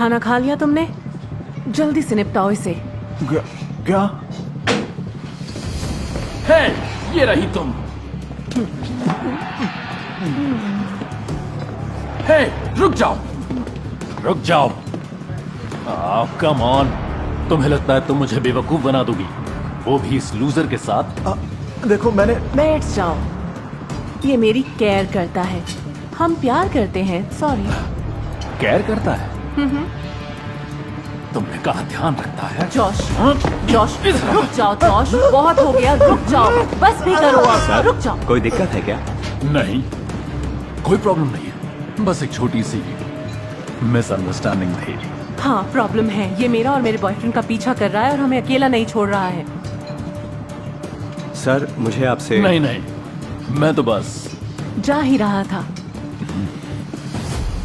खाना खा लिया तुमने? जल्दी से निपटाओ इसे। क्या? हे, ये रही तुम। हे, रुक जाओ, रुक जाओ। कम ऑन, तुम्हें लगता है तुम मुझे बेवकूफ बना दोगी, वो भी इस लूजर के साथ? देखो मैंने। बैठ जाओ। ये मेरी केयर करता है, हम प्यार करते हैं। सॉरी। केयर करता है? तुमने कहा ध्यान रखता है? जॉश, जॉश रुक जाओ। जॉश बहुत हो गया, रुक जाओ। बस भी करो अब, रुक जाओ। कोई दिक्कत है क्या? नहीं, कोई प्रॉब्लम नहीं है, बस एक छोटी सी मिसअंडरस्टैंडिंग थी। हाँ प्रॉब्लम है, ये मेरा और मेरे बॉयफ्रेंड का पीछा कर रहा है और हमें अकेला नहीं छोड़ रहा है। सर मुझे आपसे। नहीं नहीं, मैं तो बस जा ही रहा था।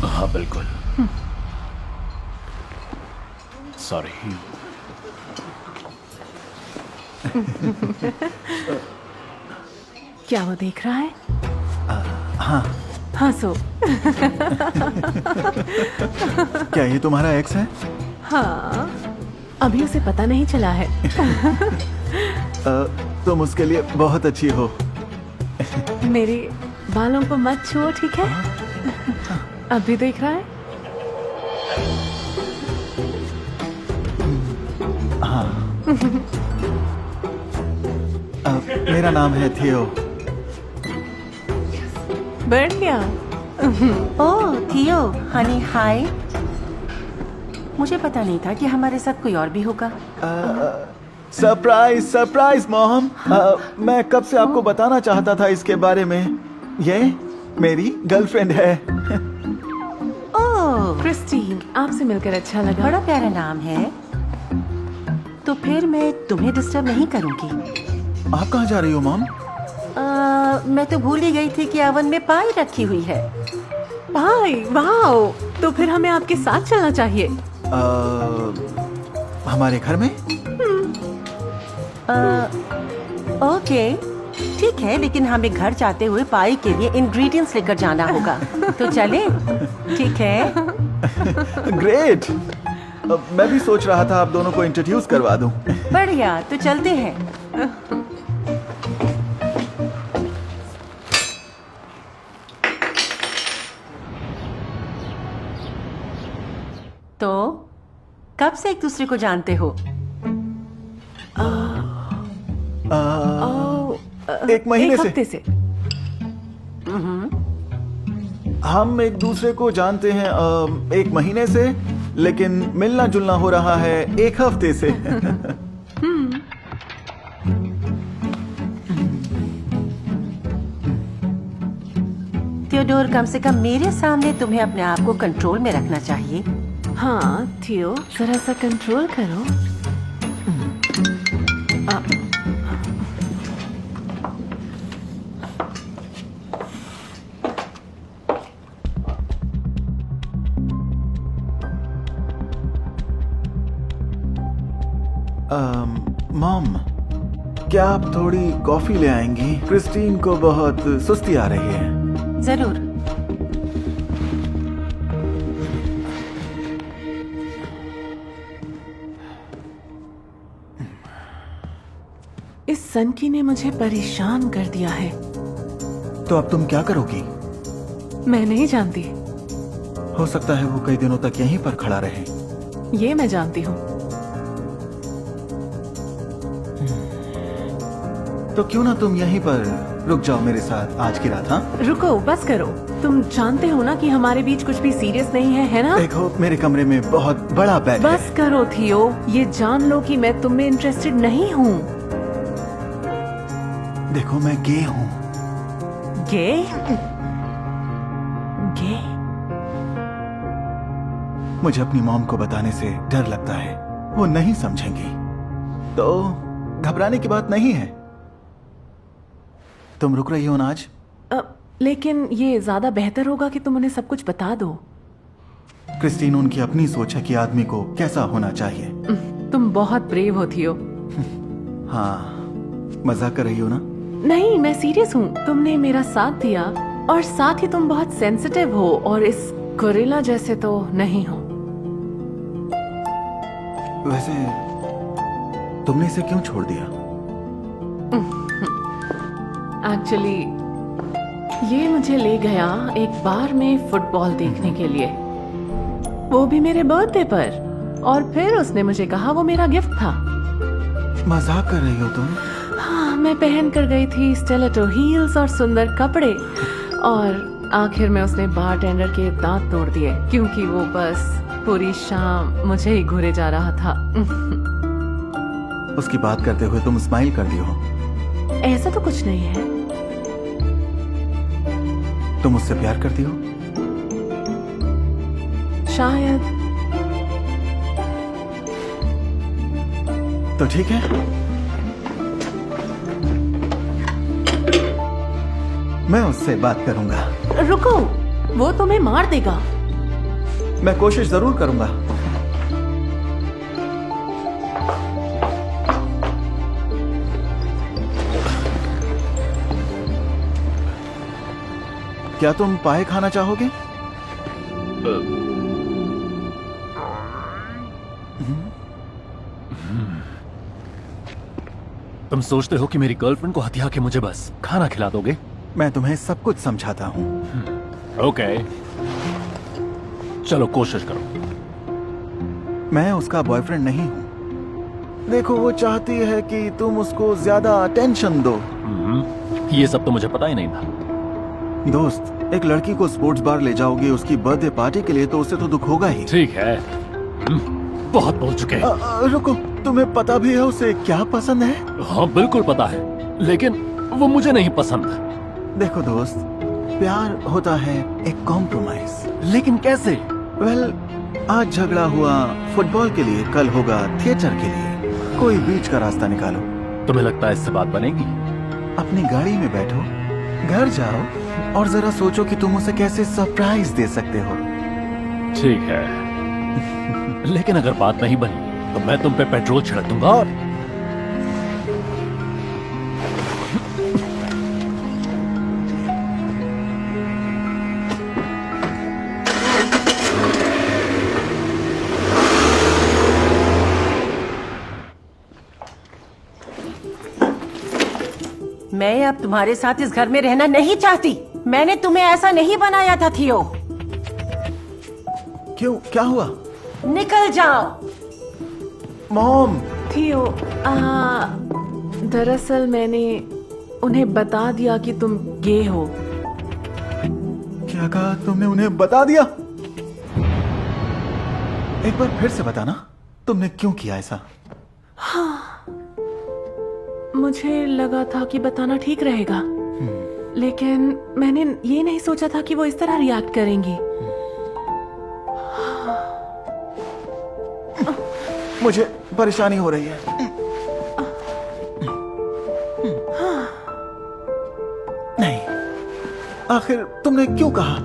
हाँ बिल्कुल, सॉरी। क्या वो देख रहा है? हाँ। हंसो। क्या ये तुम्हारा एक्स है? हाँ, अभी उसे पता नहीं चला है। तुम उसके लिए बहुत अच्छी हो। मेरे बालों को मत छुओ, ठीक है? अभी देख रहा है? हाँ। मेरा नाम है थियो। बढ़ गया। ओह थियो, हनी हाय। मुझे पता नहीं था कि हमारे साथ कोई और भी होगा। Surprise surprise mom. मैं कब से आपको बताना चाहता था इसके बारे में। ये मेरी गर्लफ्रेंड है। ओह, क्रिस्टीन, आपसे मिलकर अच्छा लगा। बड़ा प्यारा नाम है। तो फिर मैं तुम्हें डिस्टर्ब नहीं करूंगी। आप कहाँ जा रही हो मॉम? मैं तो भूल ही गई थी कि ओवन में पाई रखी हुई है। भाई वाओ, तो फिर हमें आपके साथ चलना चाहिए। हमारे घर में? ओके ठीक है, लेकिन हमें घर जाते हुए पाई के लिए इंग्रेडिएंट्स लेकर जाना होगा। तो चले? ठीक है। ग्रेट। मैं भी सोच रहा था आप दोनों को इंट्रोड्यूस करवा दूं। बढ़िया, तो चलते हैं। तो कब से एक दूसरे को जानते हो? एक महीने एक से। हफ्ते से। हम एक दूसरे को जानते हैं एक महीने से, लेकिन मिलना जुलना हो रहा है एक हफ्ते से। थियोडोर, कम से कम मेरे सामने तुम्हें अपने आप को कंट्रोल में रखना चाहिए। हाँ थियो, जरा सा कंट्रोल करो। मॉम, क्या आप थोड़ी कॉफी ले आएंगी? क्रिस्टीन को बहुत सुस्ती आ रही है। जरूर। इस सनकी ने मुझे परेशान कर दिया है। तो अब तुम क्या करोगी? मैं नहीं जानती। हो सकता है वो कई दिनों तक यहीं पर खड़ा रहे। ये मैं जानती हूँ। तो क्यों ना तुम यहीं पर रुक जाओ मेरे साथ आज की रात। हाँ रुको, बस करो। तुम जानते हो ना कि हमारे बीच कुछ भी सीरियस नहीं है ना? देखो, मेरे कमरे में बहुत बड़ा बेड है। बस करो थियो, ये जान लो कि मैं तुम में इंटरेस्टेड नहीं हूँ। देखो, मैं गे हूँ। गे? गे? मुझे अपनी मॉम को बताने से डर लगता है, वो नहीं समझेंगी। तो घबराने की बात नहीं है। तुम रुक रही हो ना आज? लेकिन ये ज्यादा बेहतर होगा कि तुम उन्हें सब कुछ बता दो। क्रिस्टीन, उनकी अपनी सोच है कि आदमी को कैसा होना चाहिए। तुम बहुत ब्रेव हो थियो। हाँ, मजाक कर रही हो ना? नहीं, मैं सीरियस हूँ। तुमने मेरा साथ दिया और साथ ही तुम बहुत सेंसिटिव हो और इस गोरिल्ला जैसे तो नहीं हो। वैसे तुमने इसे क्यों छोड़ दिया? एक्चुअली ये मुझे ले गया एक बार में फुटबॉल देखने के लिए, वो भी मेरे बर्थडे पर, और फिर उसने मुझे कहा वो मेरा गिफ्ट था। मजाक कर रही हो तुम? हाँ, मैं पहन कर गई थी स्टिलेटो हील्स और सुंदर कपड़े, और आखिर में उसने बारटेंडर के दांत तोड़ दिए क्योंकि वो बस पूरी शाम मुझे ही घूरे जा रहा था। उसकी बात करते हुए तुम स्माइल कर दी हो। ऐसा तो कुछ नहीं है। तुम उससे प्यार करती हो? शायद। तो ठीक है, मैं उससे बात करूंगा। रुको, वो तुम्हें मार देगा। मैं कोशिश जरूर करूंगा। क्या तुम पाए खाना चाहोगे? तुम सोचते हो कि मेरी गर्लफ्रेंड को हथिया के मुझे बस खाना खिला दोगे? मैं तुम्हें सब कुछ समझाता हूँ। ओके, चलो कोशिश करो। मैं उसका बॉयफ्रेंड नहीं हूँ। देखो, वो चाहती है कि तुम उसको ज्यादा अटेंशन दो। ये सब तो मुझे पता ही नहीं था। दोस्त, एक लड़की को स्पोर्ट्स बार ले जाओगे उसकी बर्थडे पार्टी के लिए, तो उससे तो दुख होगा ही। ठीक है, बहुत बोल चुके हैं। रुको, तुम्हें पता भी है उसे क्या पसंद है? हाँ बिल्कुल पता है, लेकिन वो मुझे नहीं पसंद। देखो दोस्त, प्यार होता है एक कॉम्प्रोमाइज। लेकिन कैसे? वेल, आज झगड़ा हुआ फुटबॉल के लिए, कल होगा थिएटर के लिए। कोई बीच का रास्ता निकालो। तुम्हें लगता है इससे बात बनेगी? अपनी गाड़ी में बैठो, घर जाओ और जरा सोचो कि तुम उसे कैसे सरप्राइज दे सकते हो। ठीक है, लेकिन अगर बात नहीं बनी तो मैं तुम पे पेट्रोल छिड़क दूंगा। और मैं अब तुम्हारे साथ इस घर में रहना नहीं चाहती। मैंने तुम्हें ऐसा नहीं बनाया था थियो। क्यों, क्या हुआ? निकल जाओ। मॉम। थियो, दरअसल मैंने उन्हें बता दिया कि तुम गे हो। क्या कहा तुमने? उन्हें बता दिया? एक बार फिर से बताना, तुमने क्यों किया ऐसा? मुझे लगा था कि बताना ठीक रहेगा, लेकिन मैंने ये नहीं सोचा था कि वो इस तरह रिएक्ट करेंगी। मुझे परेशानी हो रही है। नहीं, आखिर तुमने क्यों कहा?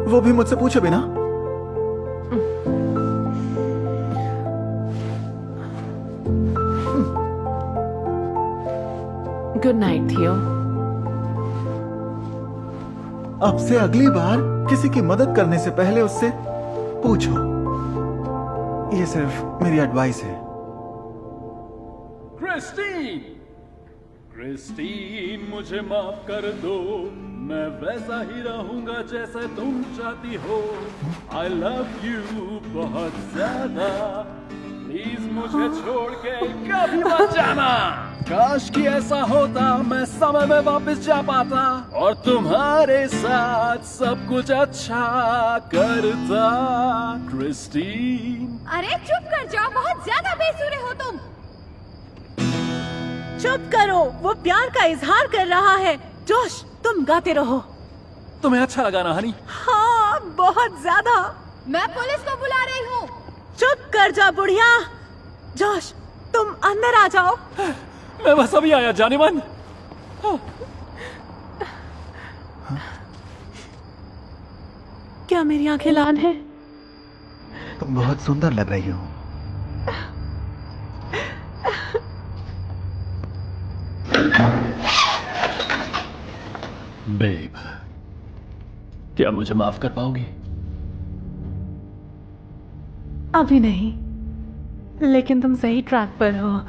वो भी मुझसे पूछे बिना? गुड नाइट थियो। अब से अगली बार किसी की मदद करने से पहले उससे पूछो। ये सिर्फ मेरी एडवाइस है। क्रिस्टीन, क्रिस्टीन मुझे माफ कर दो, मैं वैसा ही रहूंगा जैसे तुम चाहती हो। आई लव यू बहुत ज्यादा, प्लीज मुझे छोड़ के कभी मत जाना। काश कि ऐसा होता, मैं समय में वापस जा पाता और तुम्हारे साथ सब कुछ अच्छा करता। क्रिस्टीन। अरे चुप कर जाओ, बहुत ज्यादा बेसुरे हो तुम। चुप करो, वो प्यार का इजहार कर रहा है। जोश, तुम गाते रहो। तुम्हें अच्छा लगा ना हनी? हाँ, बहुत ज्यादा। मैं पुलिस को बुला रही हूँ। चुप कर जा बुढ़िया। जोश, तुम अंदर आ जाओ। मैं बस अभी आया जाने मन। क्या मेरी आंखें लाल हैं? तुम बहुत सुंदर लग रही हो। बेब, क्या मुझे माफ कर पाओगी? अभी नहीं, लेकिन तुम सही ट्रैक पर हो।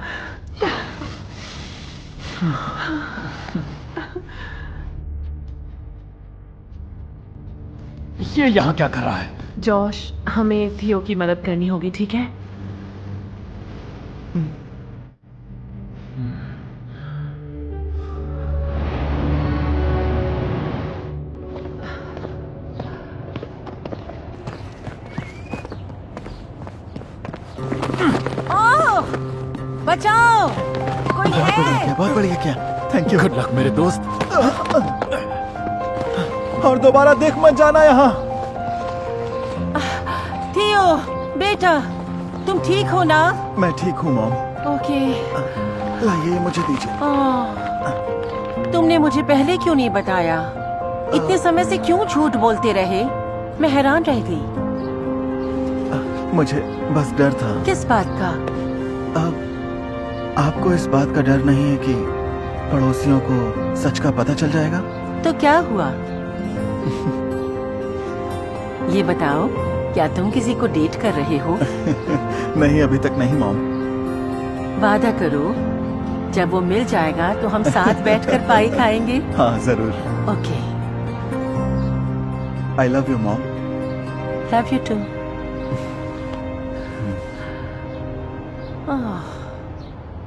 ये यहाँ क्या कर रहा है? जॉश, हमें थियो की मदद करनी होगी, ठीक है? ओह, बचाओ, कोई है? बहुत बढ़िया क्या, थैंक यू। गुड लक मेरे दोस्त। और दोबारा देख मत जाना यहाँ। थियो, बेटा, तुम ठीक हो ना? मैं ठीक हूँ मॉम। ओके। लाइए ये मुझे दीजिए। तुमने मुझे पहले क्यों नहीं बताया? इतने समय से क्यों झूठ बोलते रहे? मैं हैरान रह गई। मुझे बस डर था। किस बात का? आपको इस बात का डर नहीं है कि पड़ोसियों को सच का पता चल जाएगा? तो क्या हुआ? ये बताओ, क्या तुम किसी को डेट कर रहे हो? नहीं, अभी तक नहीं मॉम। वादा करो, जब वो मिल जाएगा तो हम साथ बैठकर पाई खाएंगे। हाँ जरूर। Okay. I love you mom. Love you to.